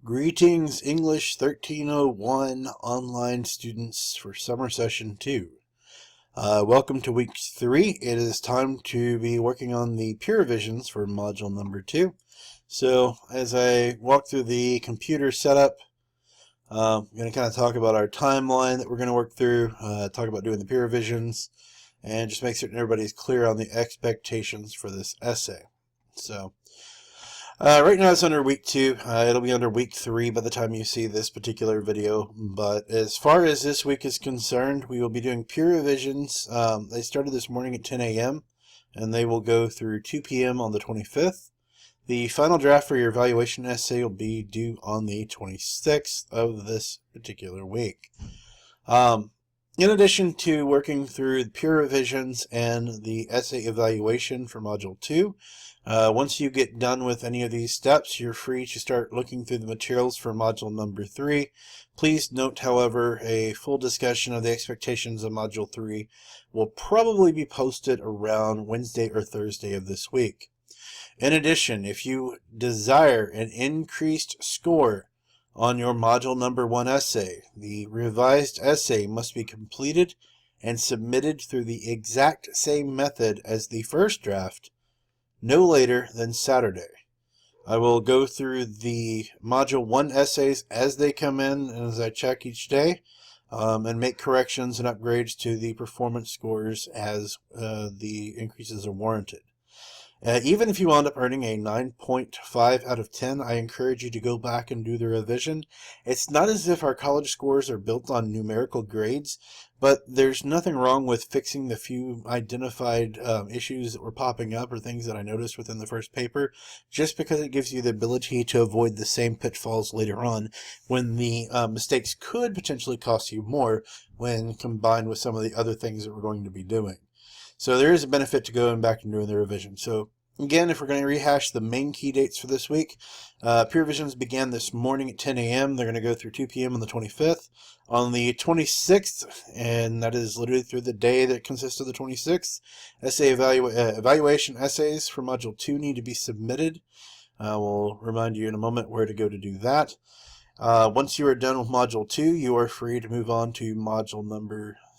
Greetings, English 1301 online students for summer session 2. Welcome to week 3. It is time to be working on the peer revisions for module number 2. So as I walk through the computer setup, I'm going to kind of talk about our timeline that we're going to work through, talk about doing the peer revisions, and just make certain everybody's clear on the expectations for this essay. So right now it's under week 2. It'll be under week 3 by the time you see this particular video. But as far as this week is concerned, we will be doing peer revisions. They started this morning at 10 a.m. and they will go through 2 p.m. on the 25th. The final draft for your evaluation essay will be due on the 26th of this particular week. In addition to working through the peer revisions and the essay evaluation for Module 2, once you get done with any of these steps, you're free to start looking through the materials for Module number 3. Please note, however, a full discussion of the expectations of Module 3 will probably be posted around Wednesday or Thursday of this week. In addition, if you desire an increased score on your module number 1 essay, the revised essay must be completed and submitted through the exact same method as the first draft, no later than Saturday. I will go through the module 1 essays as they come in and as I check each day, and make corrections and upgrades to the performance scores as the increases are warranted. Even if you wound up earning a 9.5 out of 10, I encourage you to go back and do the revision. It's not as if our college scores are built on numerical grades, but there's nothing wrong with fixing the few identified issues that were popping up or things that I noticed within the first paper, just because it gives you the ability to avoid the same pitfalls later on when the mistakes could potentially cost you more when combined with some of the other things that we're going to be doing. So there is a benefit to going back and doing the revision. So again, if we're going to rehash the main key dates for this week, peer revisions began this morning at 10 a.m. They're going to go through 2 p.m. on the 25th. On the 26th, and that is literally through the day that consists of the 26th, essay evaluation essays for Module 2 need to be submitted. We'll remind you in a moment where to go to do that. Once you are done with Module 2, you are free to move on to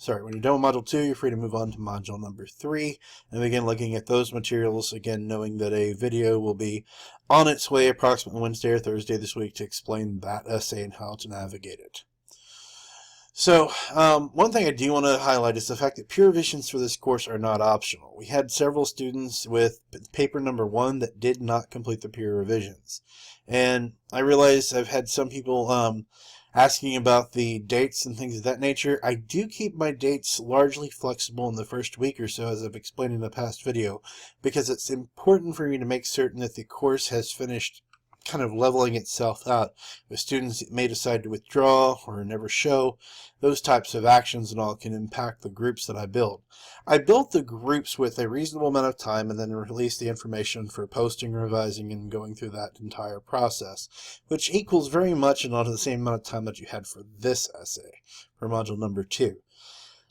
when you're done with Module 2, you're free to move on to Module number 3 and begin looking at those materials, again knowing that a video will be on its way approximately Wednesday or Thursday this week to explain that essay and how to navigate it. So, one thing I do want to highlight is the fact that peer revisions for this course are not optional. We had several students with paper number 1 that did not complete the peer revisions. And I realize I've had some people asking about the dates and things of that nature. I do keep my dates largely flexible in the first week or so, as I've explained in the past video, because it's important for me to make certain that the course has finished kind of leveling itself out. If students may decide to withdraw or never show, those types of actions and all can impact the groups that I build. I built the groups with a reasonable amount of time and then released the information for posting, revising, and going through that entire process, which equals very much and not the same amount of time that you had for this essay, for module number 2.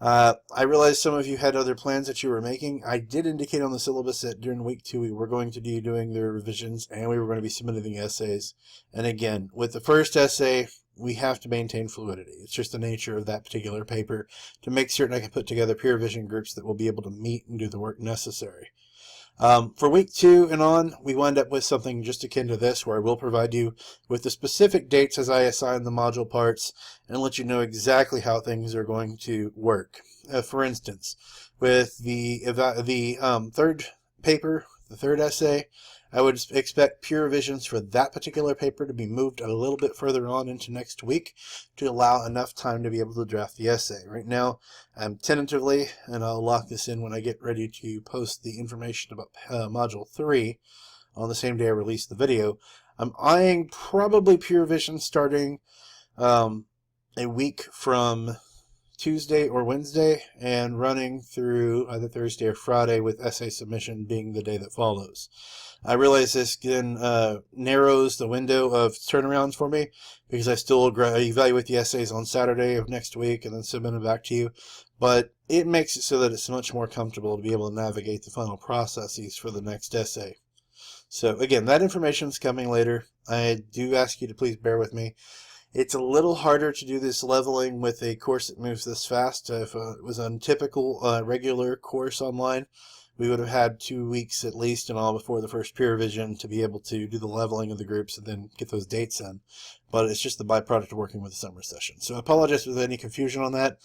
I realized some of you had other plans that you were making. I did indicate on the syllabus that during week 2 we were going to be doing the revisions and we were going to be submitting the essays. And again, with the first essay, we have to maintain fluidity. It's just the nature of that particular paper to make certain I can put together peer revision groups that will be able to meet and do the work necessary. For week 2 and on, we wind up with something just akin to this, where I will provide you with the specific dates as I assign the module parts and let you know exactly how things are going to work. For instance, with the third paper, the third essay, I would expect peer revisions for that particular paper to be moved a little bit further on into next week to allow enough time to be able to draft the essay. Right now, I'm tentatively, and I'll lock this in when I get ready to post the information about Module 3 on the same day I release the video, I'm eyeing probably peer revision starting a week from Tuesday or Wednesday and running through either Thursday or Friday, with essay submission being the day that follows. I realize this again narrows the window of turnarounds for me, because I still evaluate the essays on Saturday of next week and then submit them back to you, but it makes it so that it's much more comfortable to be able to navigate the final processes for the next essay. So again, that information is coming later. I do ask you to please bear with me. It's a little harder to do this leveling with a course that moves this fast. If it was a typical regular course online, we would have had 2 weeks at least and all before the first peer revision to be able to do the leveling of the groups and then get those dates in. But it's just the byproduct of working with the summer session. So I apologize for any confusion on that.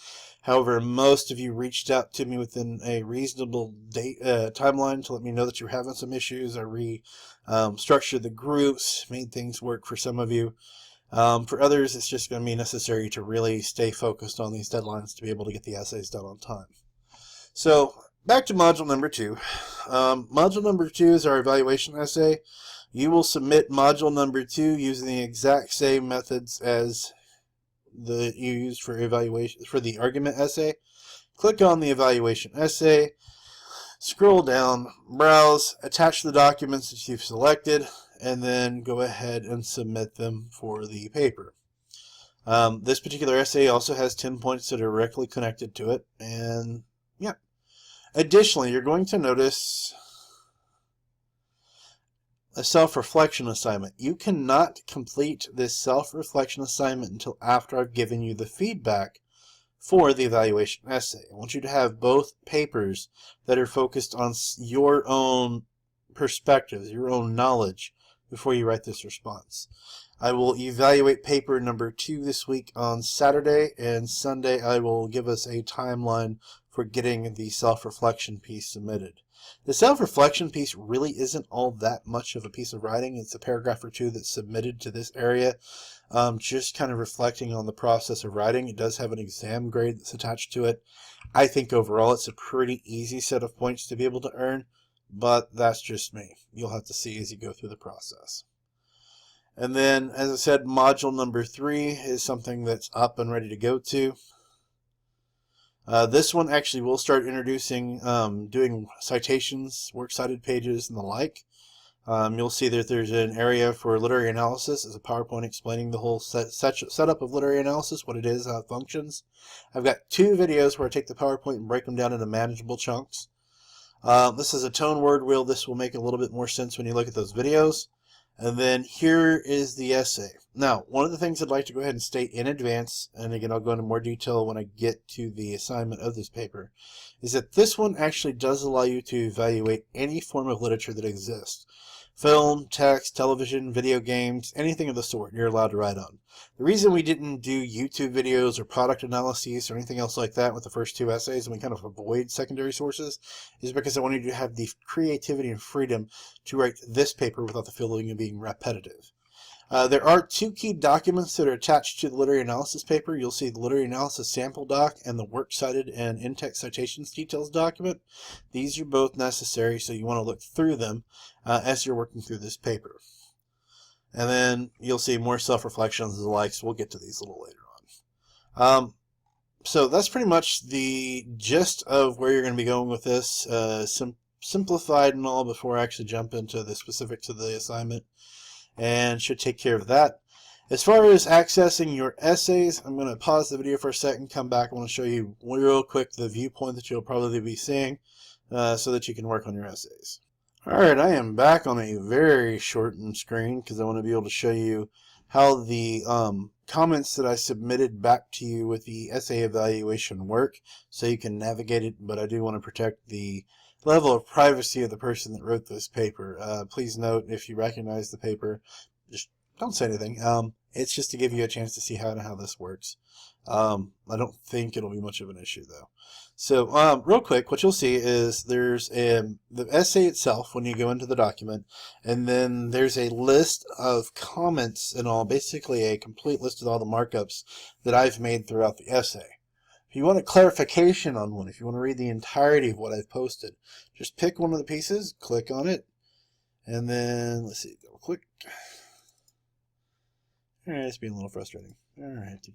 However, most of you reached out to me within a reasonable timeline to let me know that you're having some issues. I restructured the groups, made things work for some of you. For others, it's just going to be necessary to really stay focused on these deadlines to be able to get the essays done on time. So back to module number 2. Module number 2 is our evaluation essay. You will submit module number 2 using the exact same methods as you used for evaluation for the argument essay. Click on the evaluation essay, scroll down, browse, attach the documents that you've selected, and then go ahead and submit them for the paper. This particular essay also has 10 points that are directly connected to it, and yeah. Additionally, you're going to notice a self-reflection assignment. You cannot complete this self-reflection assignment until after I've given you the feedback for the evaluation essay. I want you to have both papers that are focused on your own perspectives, your own knowledge, before you write this response. I will evaluate paper number 2 this week on Saturday, and Sunday I will give us a timeline for getting the self-reflection piece submitted. The self-reflection piece really isn't all that much of a piece of writing. It's a paragraph or two that's submitted to this area, just kind of reflecting on the process of writing. It does have an exam grade that's attached to it. I think overall it's a pretty easy set of points to be able to earn, but that's just me. You'll have to see as you go through the process. And then, as I said, module number 3 is something that's up and ready to go to. This one actually will start introducing doing citations, works cited pages, and the like. You'll see that there's an area for literary analysis. There's a PowerPoint explaining the whole setup of literary analysis, what it is, how it functions. I've got 2 videos where I take the PowerPoint and break them down into manageable chunks. This is a tone word wheel. This will make a little bit more sense when you look at those videos. And then here is the essay. Now, one of the things I'd like to go ahead and state in advance, and again I'll go into more detail when I get to the assignment of this paper, is that this one actually does allow you to evaluate any form of literature that exists. Film, text, television, video games, anything of the sort you're allowed to write on. The reason we didn't do YouTube videos or product analyses or anything else like that with the first 2 essays, and we kind of avoid secondary sources, is because I wanted you to have the creativity and freedom to write this paper without the feeling of being repetitive. There are 2 key documents that are attached to the literary analysis paper. You'll see the literary analysis sample doc and the works cited and in-text citations details document. These are both necessary, so you want to look through them as you're working through this paper. And then you'll see more self-reflections and the like, so we'll get to these a little later on. So that's pretty much the gist of where you're going to be going with this, simplified and all before I actually jump into the specifics of the assignment, and should take care of that. As far as accessing your essays, I'm going to pause the video for a second, come back. I want to show you real quick the viewpoint that you'll probably be seeing so that you can work on your essays. Alright, I am back on a very shortened screen because I want to be able to show you how the comments that I submitted back to you with the essay evaluation work so you can navigate it, but I do want to protect the level of privacy of the person that wrote this paper. Please note, if you recognize the paper, just don't say anything. It's just to give you a chance to see how this works. I don't think it'll be much of an issue though. So real quick, what you'll see is there's the essay itself when you go into the document, and then there's a list of comments and all, basically a complete list of all the markups that I've made throughout the essay. If you want a clarification on one, if you want to read the entirety of what I've posted, just pick one of the pieces, click on it, and then, let's see, double click. Alright, it's being a little frustrating. Alright,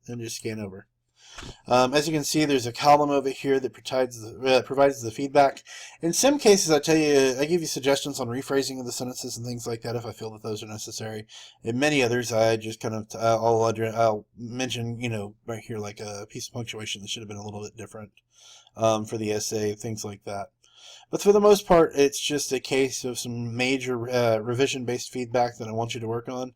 then just scan over. As you can see, there's a column over here that provides the feedback. In some cases, I give you suggestions on rephrasing of the sentences and things like that if I feel that those are necessary. In many others, I just kind of I'll mention, right here, like a piece of punctuation that should have been a little bit different for the essay, things like that. But for the most part, it's just a case of some major revision-based feedback that I want you to work on.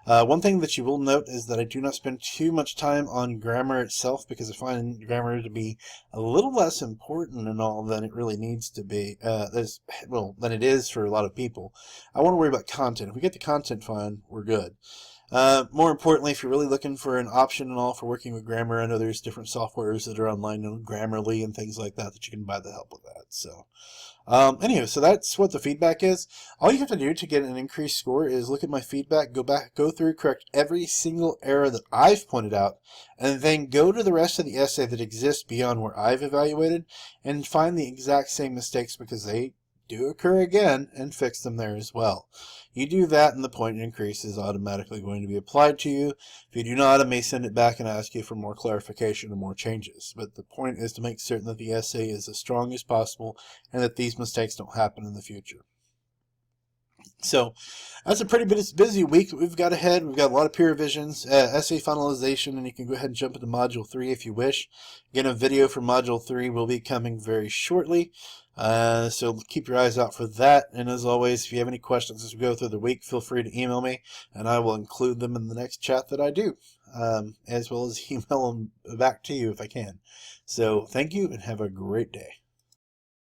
One thing that you will note is that I do not spend too much time on grammar itself because I find grammar to be a little less important and all than it really needs to be, than it is for a lot of people. I want to worry about content. If we get the content fine, we're good. More importantly, if you're really looking for an option and all for working with grammar, I know there's different softwares that are online, Grammarly and things like that you can buy the help with that. So, anyway, so that's what the feedback is. All you have to do to get an increased score is look at my feedback, go through, correct every single error that I've pointed out, and then go to the rest of the essay that exists beyond where I've evaluated and find the exact same mistakes because they do occur again and fix them there as well. You do that and the point increase is automatically going to be applied to you. If you do not, I may send it back and ask you for more clarification or more changes. But the point is to make certain that the essay is as strong as possible and that these mistakes don't happen in the future. So that's a pretty busy week that we've got ahead. We've got a lot of peer revisions, essay finalization, and you can go ahead and jump into Module 3 if you wish. Again, a video for Module 3 will be coming very shortly. So keep your eyes out for that. And as always, if you have any questions as we go through the week, feel free to email me, and I will include them in the next chat that I do, as well as email them back to you if I can. So thank you, and have a great day.